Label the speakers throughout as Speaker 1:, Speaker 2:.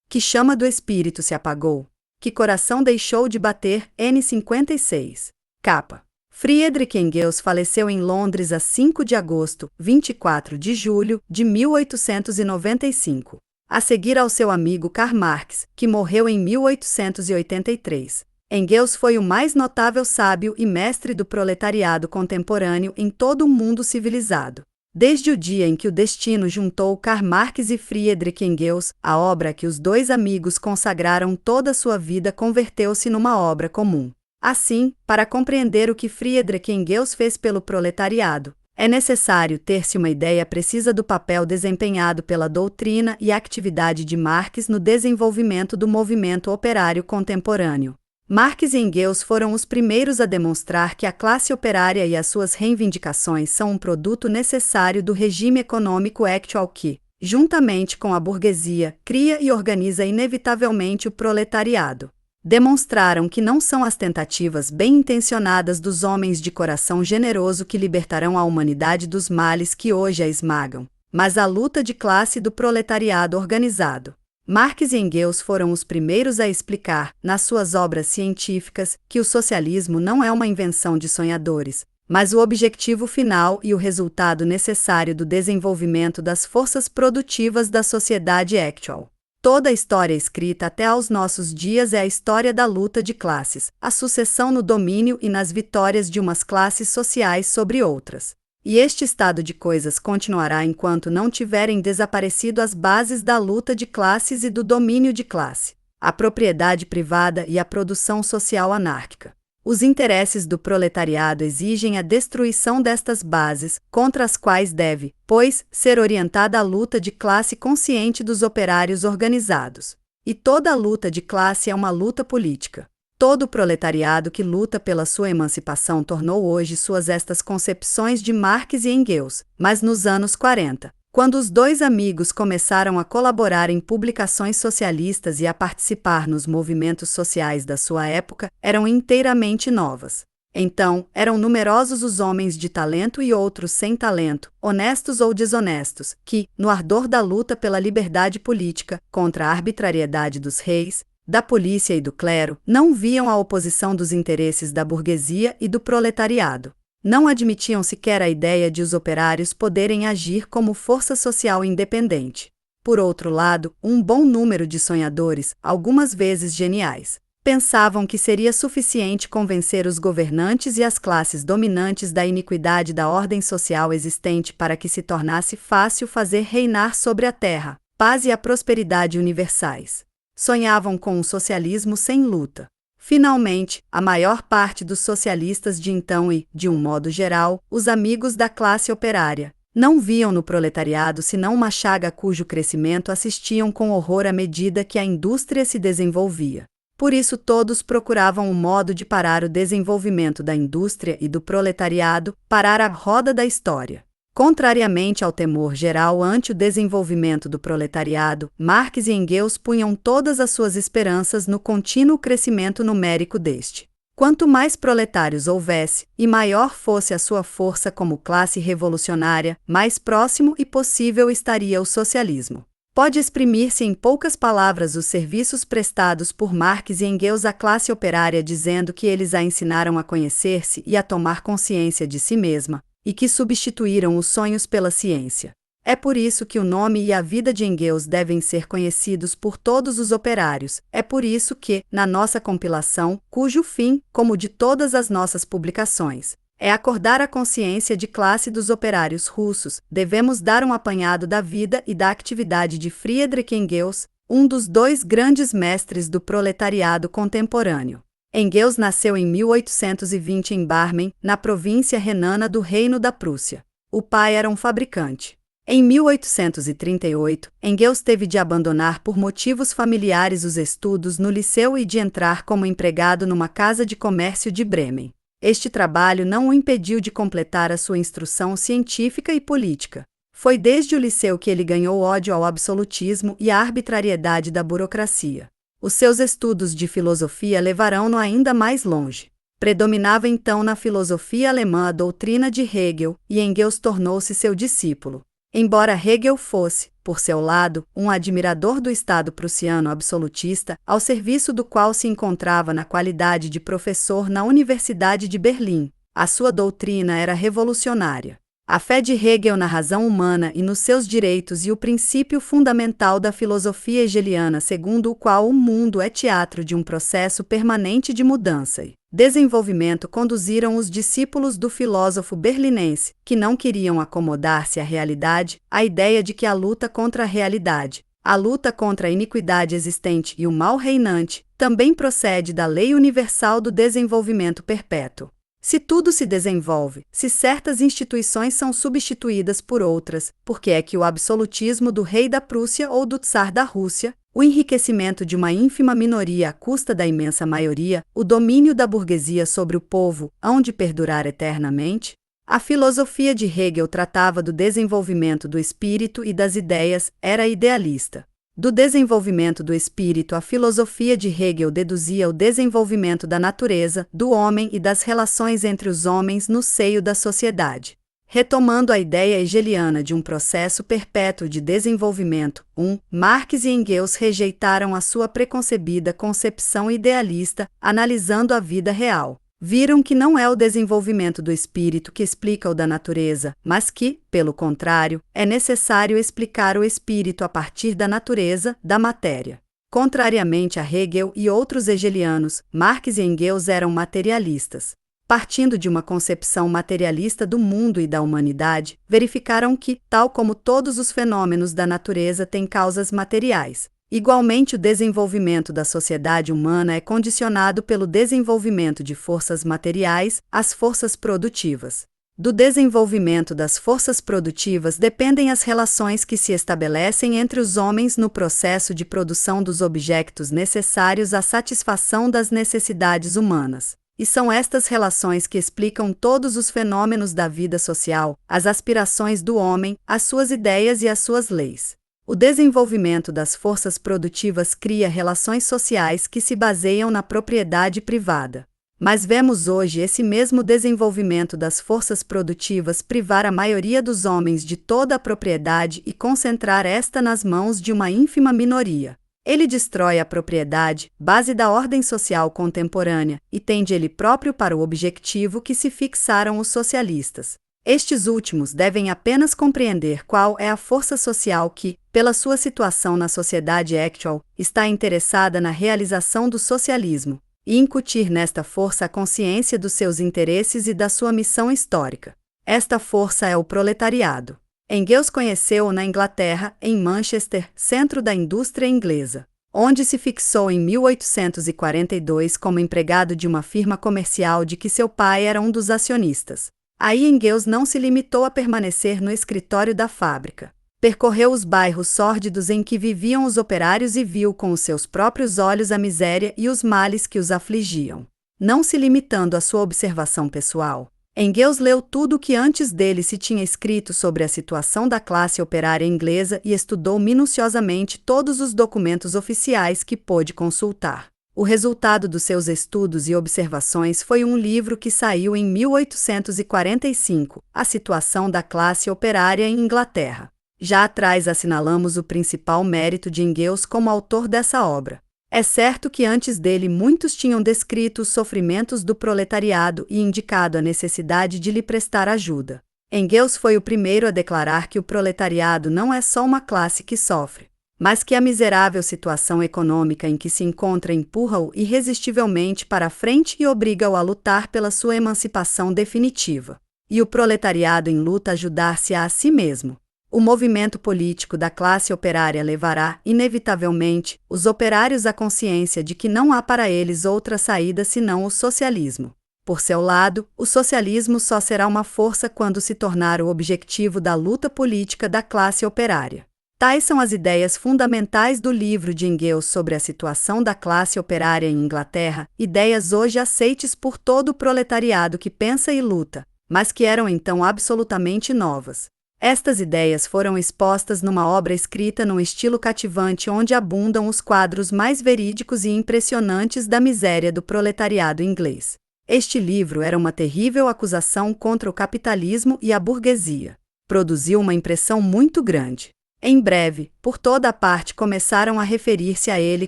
Speaker 1: Que chama do espírito se apagou? Que coração deixou de bater? N56. Capa. Friedrich Engels faleceu em Londres a 5 de agosto, 24 de julho de 1895. A seguir ao seu amigo Karl Marx, que morreu em 1883. Engels foi o mais notável sábio e mestre do proletariado contemporâneo em todo o mundo civilizado. Desde o dia em que o destino juntou Karl Marx e Friedrich Engels, a obra que os dois amigos consagraram toda a sua vida converteu-se numa obra comum. Assim, para compreender o que Friedrich Engels fez pelo proletariado, é necessário ter-se uma ideia precisa do papel desempenhado pela doutrina e atividade de Marx no desenvolvimento do movimento operário contemporâneo. Marx e Engels foram os primeiros a demonstrar que a classe operária e as suas reivindicações são um produto necessário do regime econômico actual que, juntamente com a burguesia, cria e organiza inevitavelmente o proletariado. Demonstraram que não são as tentativas bem-intencionadas dos homens de coração generoso que libertarão a humanidade dos males que hoje a esmagam, mas a luta de classe do proletariado organizado. Marx e Engels foram os primeiros a explicar, nas suas obras científicas, que o socialismo não é uma invenção de sonhadores, mas o objetivo final e o resultado necessário do desenvolvimento das forças produtivas da sociedade actual. Toda a história escrita até aos nossos dias é a história da luta de classes, a sucessão no domínio e nas vitórias de umas classes sociais sobre outras. E este estado de coisas continuará enquanto não tiverem desaparecido as bases da luta de classes e do domínio de classe, a propriedade privada e a produção social anárquica. Os interesses do proletariado exigem a destruição destas bases, contra as quais deve, pois, ser orientada a luta de classe consciente dos operários organizados. E toda a luta de classe é uma luta política. Todo o proletariado que luta pela sua emancipação tornou hoje suas estas concepções de Marx e Engels, mas nos anos 40, quando os dois amigos começaram a colaborar em publicações socialistas e a participar nos movimentos sociais da sua época, eram inteiramente novas. Então, eram numerosos os homens de talento e outros sem talento, honestos ou desonestos, que, no ardor da luta pela liberdade política, contra a arbitrariedade dos reis, da polícia e do clero, não viam a oposição dos interesses da burguesia e do proletariado. Não admitiam sequer a ideia de os operários poderem agir como força social independente. Por outro lado, um bom número de sonhadores, algumas vezes geniais, pensavam que seria suficiente convencer os governantes e as classes dominantes da iniquidade da ordem social existente para que se tornasse fácil fazer reinar sobre a terra paz e a prosperidade universais. Sonhavam com um socialismo sem luta. Finalmente, a maior parte dos socialistas de então e, de um modo geral, os amigos da classe operária, não viam no proletariado senão uma chaga cujo crescimento assistiam com horror à medida que a indústria se desenvolvia. Por isso todos procuravam um modo de parar o desenvolvimento da indústria e do proletariado, parar a roda da história. Contrariamente ao temor geral ante o desenvolvimento do proletariado, Marx e Engels punham todas as suas esperanças no contínuo crescimento numérico deste. Quanto mais proletários houvesse, e maior fosse a sua força como classe revolucionária, mais próximo e possível estaria o socialismo. Pode exprimir-se em poucas palavras os serviços prestados por Marx e Engels à classe operária dizendo que eles a ensinaram a conhecer-se e a tomar consciência de si mesma, e que substituíram os sonhos pela ciência. É por isso que o nome e a vida de Engels devem ser conhecidos por todos os operários. É por isso que, na nossa compilação, cujo fim, como de todas as nossas publicações, é acordar a consciência de classe dos operários russos, devemos dar um apanhado da vida e da atividade de Friedrich Engels, um dos dois grandes mestres do proletariado contemporâneo. Engels nasceu em 1820 em Barmen, na província renana do Reino da Prússia. O pai era um fabricante. Em 1838, Engels teve de abandonar por motivos familiares os estudos no liceu e de entrar como empregado numa casa de comércio de Bremen. Este trabalho não o impediu de completar a sua instrução científica e política. Foi desde o liceu que ele ganhou ódio ao absolutismo e à arbitrariedade da burocracia. Os seus estudos de filosofia levarão-no ainda mais longe. Predominava então na filosofia alemã a doutrina de Hegel, e Engels tornou-se seu discípulo. Embora Hegel fosse, por seu lado, um admirador do Estado prussiano absolutista, ao serviço do qual se encontrava na qualidade de professor na Universidade de Berlim, a sua doutrina era revolucionária. A fé de Hegel na razão humana e nos seus direitos e o princípio fundamental da filosofia hegeliana segundo o qual o mundo é teatro de um processo permanente de mudança e desenvolvimento conduziram os discípulos do filósofo berlinense, que não queriam acomodar-se à realidade, à ideia de que a luta contra a realidade, a luta contra a iniquidade existente e o mal reinante, também procede da lei universal do desenvolvimento perpétuo. Se tudo se desenvolve, se certas instituições são substituídas por outras, por que é que o absolutismo do rei da Prússia ou do czar da Rússia, o enriquecimento de uma ínfima minoria à custa da imensa maioria, o domínio da burguesia sobre o povo, hão de perdurar eternamente? A filosofia de Hegel tratava do desenvolvimento do espírito e das ideias, era idealista. Do desenvolvimento do espírito, a filosofia de Hegel deduzia o desenvolvimento da natureza, do homem e das relações entre os homens no seio da sociedade. Retomando a ideia hegeliana de um processo perpétuo de desenvolvimento, Marx e Engels rejeitaram a sua preconcebida concepção idealista, analisando a vida real. Viram que não é o desenvolvimento do espírito que explica o da natureza, mas que, pelo contrário, é necessário explicar o espírito a partir da natureza, da matéria. Contrariamente a Hegel e outros hegelianos, Marx e Engels eram materialistas. Partindo de uma concepção materialista do mundo e da humanidade, verificaram que, tal como todos os fenômenos da natureza têm causas materiais, igualmente o desenvolvimento da sociedade humana é condicionado pelo desenvolvimento de forças materiais, as forças produtivas. Do desenvolvimento das forças produtivas dependem as relações que se estabelecem entre os homens no processo de produção dos objetos necessários à satisfação das necessidades humanas. E são estas relações que explicam todos os fenômenos da vida social, as aspirações do homem, as suas ideias e as suas leis. O desenvolvimento das forças produtivas cria relações sociais que se baseiam na propriedade privada. Mas vemos hoje esse mesmo desenvolvimento das forças produtivas privar a maioria dos homens de toda a propriedade e concentrar esta nas mãos de uma ínfima minoria. Ele destrói a propriedade, base da ordem social contemporânea, e tende ele próprio para o objetivo que se fixaram os socialistas. Estes últimos devem apenas compreender qual é a força social que, pela sua situação na sociedade actual, está interessada na realização do socialismo, e incutir nesta força a consciência dos seus interesses e da sua missão histórica. Esta força é o proletariado. Engels conheceu-o na Inglaterra, em Manchester, centro da indústria inglesa, onde se fixou em 1842 como empregado de uma firma comercial de que seu pai era um dos acionistas. Aí Engels não se limitou a permanecer no escritório da fábrica. Percorreu os bairros sórdidos em que viviam os operários e viu com os seus próprios olhos a miséria e os males que os afligiam. Não se limitando à sua observação pessoal, Engels leu tudo o que antes dele se tinha escrito sobre a situação da classe operária inglesa e estudou minuciosamente todos os documentos oficiais que pôde consultar. O resultado dos seus estudos e observações foi um livro que saiu em 1845, A Situação da Classe Operária em Inglaterra. Já atrás assinalamos o principal mérito de Engels como autor dessa obra. É certo que antes dele muitos tinham descrito os sofrimentos do proletariado e indicado a necessidade de lhe prestar ajuda. Engels foi o primeiro a declarar que o proletariado não é só uma classe que sofre, mas que a miserável situação econômica em que se encontra empurra-o irresistivelmente para a frente e obriga-o a lutar pela sua emancipação definitiva. E o proletariado em luta ajudar-se a si mesmo. O movimento político da classe operária levará, inevitavelmente, os operários à consciência de que não há para eles outra saída senão o socialismo. Por seu lado, o socialismo só será uma força quando se tornar o objetivo da luta política da classe operária. Tais são as ideias fundamentais do livro de Engels sobre a situação da classe operária em Inglaterra, ideias hoje aceites por todo o proletariado que pensa e luta, mas que eram então absolutamente novas. Estas ideias foram expostas numa obra escrita num estilo cativante onde abundam os quadros mais verídicos e impressionantes da miséria do proletariado inglês. Este livro era uma terrível acusação contra o capitalismo e a burguesia. produziu uma impressão muito grande. Em breve, por toda a parte começaram a referir-se a ele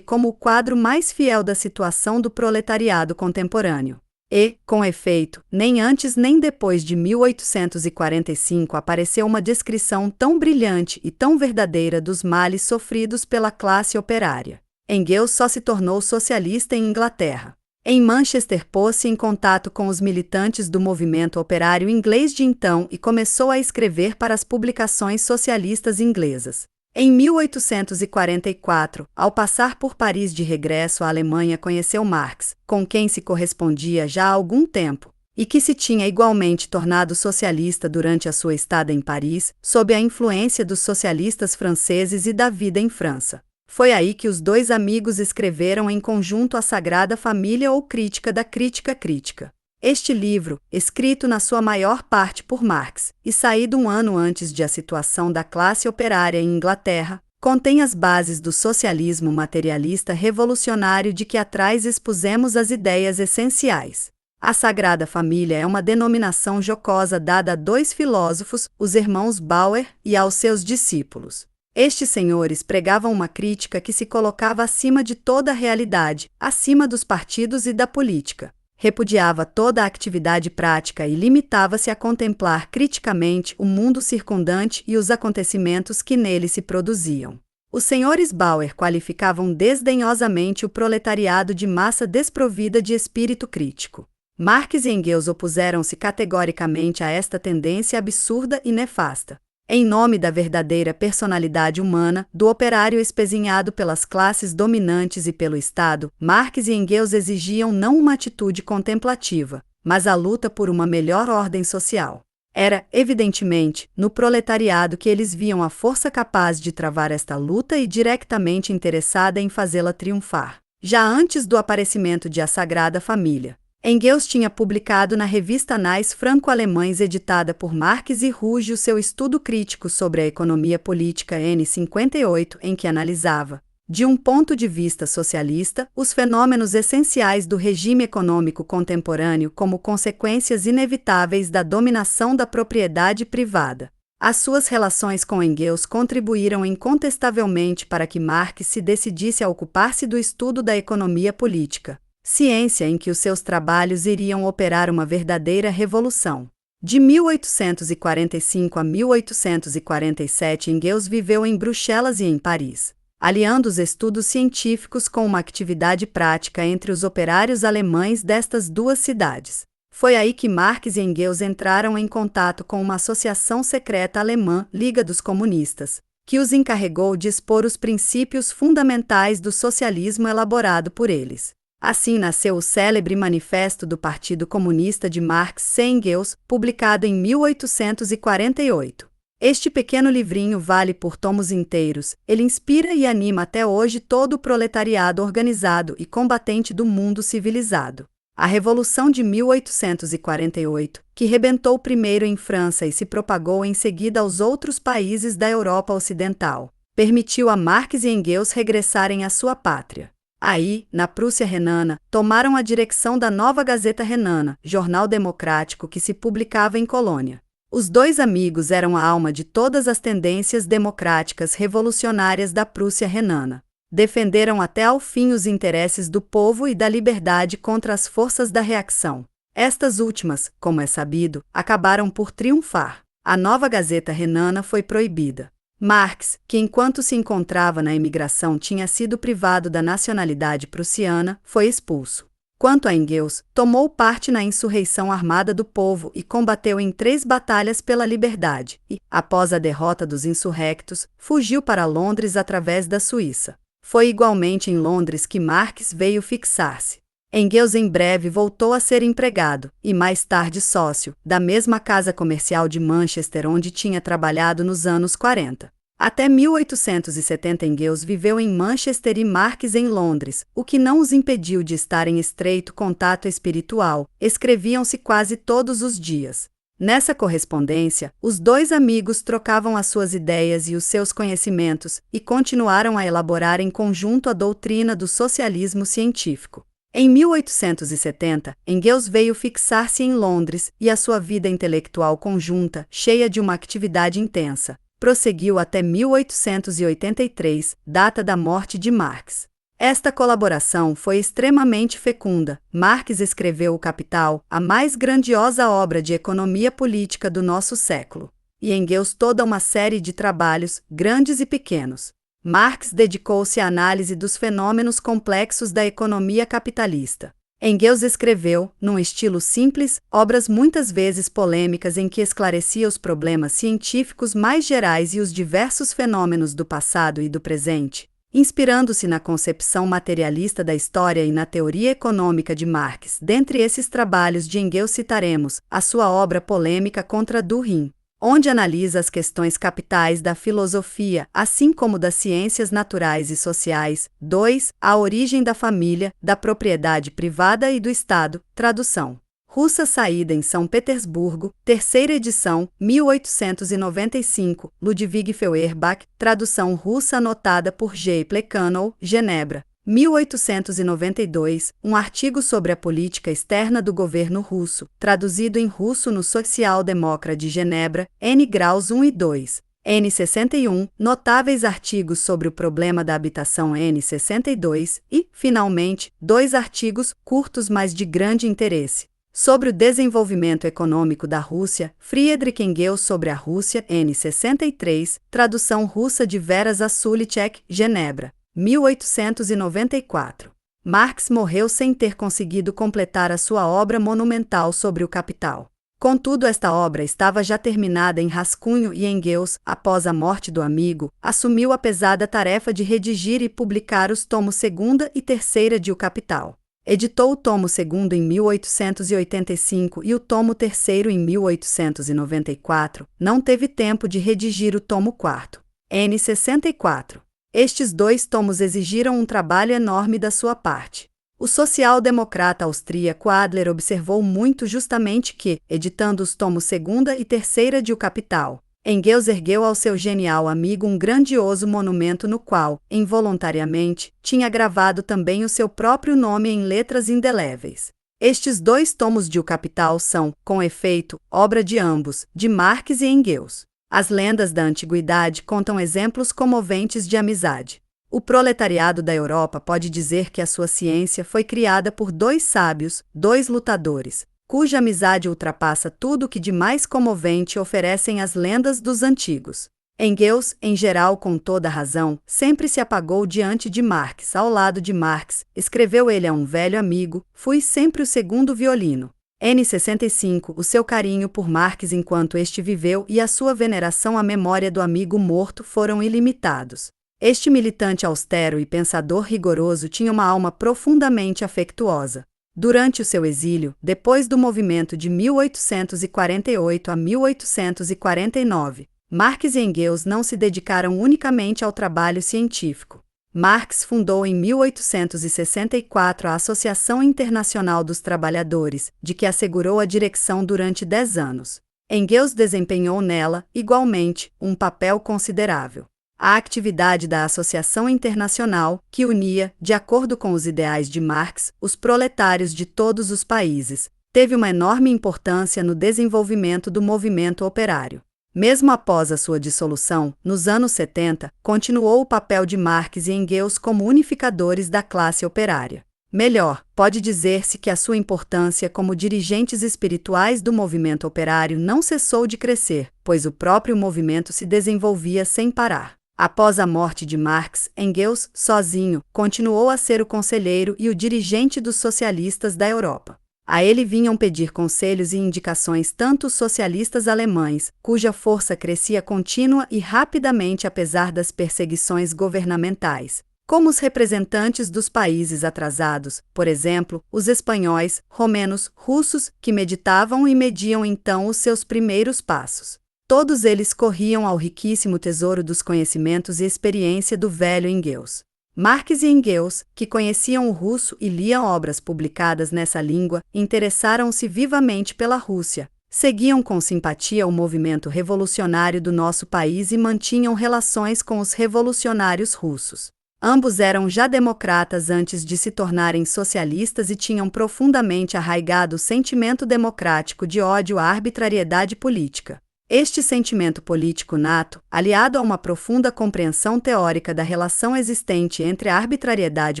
Speaker 1: como o quadro mais fiel da situação do proletariado contemporâneo. E, com efeito, nem antes nem depois de 1845 apareceu uma descrição tão brilhante e tão verdadeira dos males sofridos pela classe operária. Engels só se tornou socialista em Inglaterra. Em Manchester pôs-se em contato com os militantes do movimento operário inglês de então e começou a escrever para as publicações socialistas inglesas. Em 1844, ao passar por Paris de regresso à Alemanha, conheceu Marx, com quem se correspondia já há algum tempo, e que se tinha igualmente tornado socialista durante a sua estada em Paris, sob a influência dos socialistas franceses e da vida em França. Foi aí que os dois amigos escreveram em conjunto A Sagrada Família ou Crítica da Crítica Crítica. Este livro, escrito na sua maior parte por Marx, e saído um ano antes de a situação da classe operária em Inglaterra, contém as bases do socialismo materialista revolucionário de que atrás expusemos as ideias essenciais. A Sagrada Família é uma denominação jocosa dada a dois filósofos, os irmãos Bauer, e aos seus discípulos. Estes senhores pregavam uma crítica que se colocava acima de toda a realidade, acima dos partidos e da política. Repudiava toda a atividade prática e limitava-se a contemplar criticamente o mundo circundante e os acontecimentos que nele se produziam. Os senhores Bauer qualificavam desdenhosamente o proletariado de massa desprovida de espírito crítico. Marx e Engels opuseram-se categoricamente a esta tendência absurda e nefasta. Em nome da verdadeira personalidade humana, do operário espezinhado pelas classes dominantes e pelo Estado, Marx e Engels exigiam não uma atitude contemplativa, mas a luta por uma melhor ordem social. Era, evidentemente, no proletariado que eles viam a força capaz de travar esta luta e diretamente interessada em fazê-la triunfar. Já antes do aparecimento de A Sagrada Família, Engels tinha publicado na revista Anais Franco-Alemães editada por Marx e Ruge o seu estudo crítico sobre a economia política N58, em que analisava, de um ponto de vista socialista, os fenômenos essenciais do regime econômico contemporâneo como consequências inevitáveis da dominação da propriedade privada. As suas relações com Engels contribuíram incontestavelmente para que Marx se decidisse a ocupar-se do estudo da economia política, ciência em que os seus trabalhos iriam operar uma verdadeira revolução. De 1845 a 1847, Engels viveu em Bruxelas e em Paris, aliando os estudos científicos com uma atividade prática entre os operários alemães destas duas cidades. Foi aí que Marx e Engels entraram em contato com uma associação secreta alemã, Liga dos Comunistas, que os encarregou de expor os princípios fundamentais do socialismo elaborado por eles. Assim nasceu o célebre Manifesto do Partido Comunista de Marx e Engels, publicado em 1848. Este pequeno livrinho vale por tomos inteiros, ele inspira e anima até hoje todo o proletariado organizado e combatente do mundo civilizado. A Revolução de 1848, que rebentou primeiro em França e se propagou em seguida aos outros países da Europa Ocidental, permitiu a Marx e Engels regressarem à sua pátria. Aí, na Prússia Renana, tomaram a direção da Nova Gazeta Renana, jornal democrático que se publicava em Colônia. Os dois amigos eram a alma de todas as tendências democráticas revolucionárias da Prússia Renana. Defenderam até ao fim os interesses do povo e da liberdade contra as forças da reação. Estas últimas, como é sabido, acabaram por triunfar. A Nova Gazeta Renana foi proibida. Marx, que enquanto se encontrava na emigração tinha sido privado da nacionalidade prussiana, foi expulso. Quanto a Engels, tomou parte na insurreição armada do povo e combateu em 3 batalhas pela liberdade e, após a derrota dos insurrectos, fugiu para Londres através da Suíça. Foi igualmente em Londres que Marx veio fixar-se. Engels em breve voltou a ser empregado, e mais tarde sócio, da mesma casa comercial de Manchester onde tinha trabalhado nos anos 40. Até 1870 Engels viveu em Manchester e Marx em Londres, o que não os impediu de estar em estreito contato espiritual, escreviam-se quase todos os dias. Nessa correspondência, os dois amigos trocavam as suas ideias e os seus conhecimentos, e continuaram a elaborar em conjunto a doutrina do socialismo científico. Em 1870, Engels veio fixar-se em Londres e a sua vida intelectual conjunta, cheia de uma atividade intensa, prosseguiu até 1883, data da morte de Marx. Esta colaboração foi extremamente fecunda. Marx escreveu O Capital, a mais grandiosa obra de economia política do nosso século, e Engels toda uma série de trabalhos, grandes e pequenos. Marx dedicou-se à análise dos fenômenos complexos da economia capitalista. Engels escreveu, num estilo simples, obras muitas vezes polêmicas em que esclarecia os problemas científicos mais gerais e os diversos fenômenos do passado e do presente, inspirando-se na concepção materialista da história e na teoria econômica de Marx. Dentre esses trabalhos de Engels citaremos a sua obra polêmica contra Durkheim, onde analisa as questões capitais da filosofia, assim como das ciências naturais e sociais. 2. A origem da família, da propriedade privada e do Estado. Tradução russa, saída em São Petersburgo, terceira edição, 1895, Ludwig Feuerbach, tradução russa anotada por G. Plekhanov, Genebra, 1892, um artigo sobre a política externa do governo russo, traduzido em russo no Social Democrat de Genebra, N. Graus 1 e 2. N. 61, notáveis artigos sobre o problema da habitação N. 62 e, finalmente, 2 artigos curtos mas de grande interesse. Sobre o desenvolvimento econômico da Rússia, Friedrich Engels sobre a Rússia, N. 63, tradução russa de Vera Zasulicek, Genebra, 1894. Marx morreu sem ter conseguido completar a sua obra monumental sobre o Capital. Contudo, esta obra estava já terminada em rascunho e Engels, após a morte do amigo, assumiu a pesada tarefa de redigir e publicar os tomos 2ª e 3ª de O Capital. Editou o tomo 2º em 1885 e o tomo 3º em 1894, não teve tempo de redigir o tomo 4º, N. 64. Estes 2 tomos exigiram um trabalho enorme da sua parte. O social-democrata austríaco Adler observou muito justamente que, editando os tomos 2ª e 3ª de O Capital, Engels ergueu ao seu genial amigo um grandioso monumento no qual, involuntariamente, tinha gravado também o seu próprio nome em letras indeléveis. Estes 2 tomos de O Capital são, com efeito, obra de ambos, de Marx e Engels. As lendas da antiguidade contam exemplos comoventes de amizade. O proletariado da Europa pode dizer que a sua ciência foi criada por 2 sábios, 2 lutadores, cuja amizade ultrapassa tudo o que de mais comovente oferecem as lendas dos antigos. Engels, em geral com toda razão, sempre se apagou diante de Marx. Ao lado de Marx, escreveu ele a um velho amigo, fui sempre o segundo violino. N. 65, o seu carinho por Marx enquanto este viveu e a sua veneração à memória do amigo morto foram ilimitados. Este militante austero e pensador rigoroso tinha uma alma profundamente afectuosa. Durante o seu exílio, depois do movimento de 1848 a 1849, Marx e Engels não se dedicaram unicamente ao trabalho científico. Marx fundou em 1864 a Associação Internacional dos Trabalhadores, de que assegurou a direção durante 10 anos. Engels desempenhou nela, igualmente, um papel considerável. A atividade da Associação Internacional, que unia, de acordo com os ideais de Marx, os proletários de todos os países, teve uma enorme importância no desenvolvimento do movimento operário. Mesmo após a sua dissolução, nos anos 70, continuou o papel de Marx e Engels como unificadores da classe operária. Melhor, pode dizer-se que a sua importância como dirigentes espirituais do movimento operário não cessou de crescer, pois o próprio movimento se desenvolvia sem parar. Após a morte de Marx, Engels, sozinho, continuou a ser o conselheiro e o dirigente dos socialistas da Europa. A ele vinham pedir conselhos e indicações tanto os socialistas alemães, cuja força crescia contínua e rapidamente apesar das perseguições governamentais, como os representantes dos países atrasados, por exemplo, os espanhóis, romenos, russos, que meditavam e mediam então os seus primeiros passos. Todos eles corriam ao riquíssimo tesouro dos conhecimentos e experiência do velho Engels. Marx e Engels, que conheciam o russo e liam obras publicadas nessa língua, interessaram-se vivamente pela Rússia, seguiam com simpatia o movimento revolucionário do nosso país e mantinham relações com os revolucionários russos. Ambos eram já democratas antes de se tornarem socialistas e tinham profundamente arraigado o sentimento democrático de ódio à arbitrariedade política. Este sentimento político nato, aliado a uma profunda compreensão teórica da relação existente entre a arbitrariedade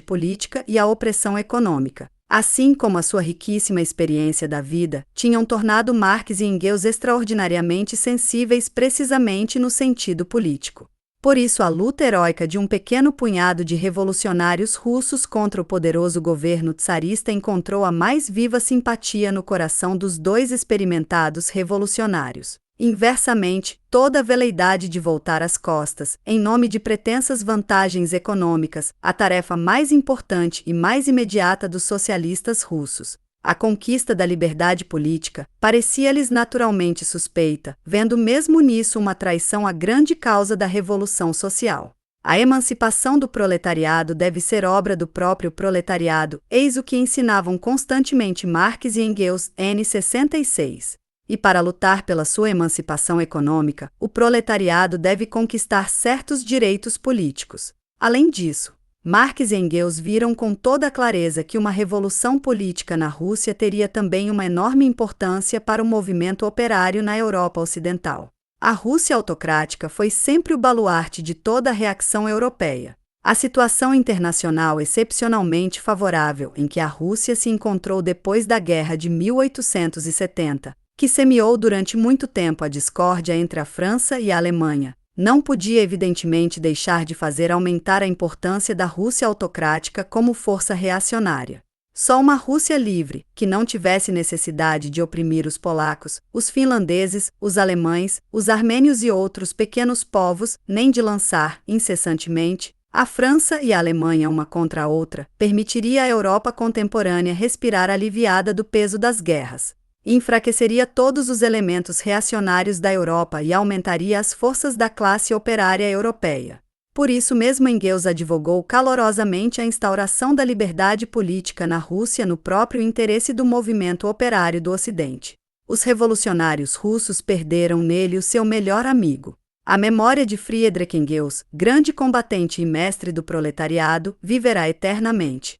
Speaker 1: política e a opressão econômica, assim como a sua riquíssima experiência da vida, tinham tornado Marx e Engels extraordinariamente sensíveis precisamente no sentido político. Por isso, a luta heróica de um pequeno punhado de revolucionários russos contra o poderoso governo czarista encontrou a mais viva simpatia no coração dos dois experimentados revolucionários. Inversamente, toda a veleidade de voltar as costas, em nome de pretensas vantagens econômicas, a tarefa mais importante e mais imediata dos socialistas russos, a conquista da liberdade política, parecia-lhes naturalmente suspeita, vendo mesmo nisso uma traição à grande causa da revolução social. A emancipação do proletariado deve ser obra do próprio proletariado, eis o que ensinavam constantemente Marx e Engels, n. 66. E para lutar pela sua emancipação econômica, o proletariado deve conquistar certos direitos políticos. Além disso, Marx e Engels viram com toda a clareza que uma revolução política na Rússia teria também uma enorme importância para o movimento operário na Europa Ocidental. A Rússia autocrática foi sempre o baluarte de toda a reação europeia. A situação internacional excepcionalmente favorável em que a Rússia se encontrou depois da Guerra de 1870, que semeou durante muito tempo a discórdia entre a França e a Alemanha, não podia evidentemente deixar de fazer aumentar a importância da Rússia autocrática como força reacionária. Só uma Rússia livre, que não tivesse necessidade de oprimir os polacos, os finlandeses, os alemães, os armênios e outros pequenos povos, nem de lançar, incessantemente, a França e a Alemanha uma contra a outra, permitiria à Europa contemporânea respirar aliviada do peso das guerras. Enfraqueceria todos os elementos reacionários da Europa e aumentaria as forças da classe operária europeia. Por isso mesmo Engels advogou calorosamente a instauração da liberdade política na Rússia no próprio interesse do movimento operário do Ocidente. Os revolucionários russos perderam nele o seu melhor amigo. A memória de Friedrich Engels, grande combatente e mestre do proletariado, viverá eternamente.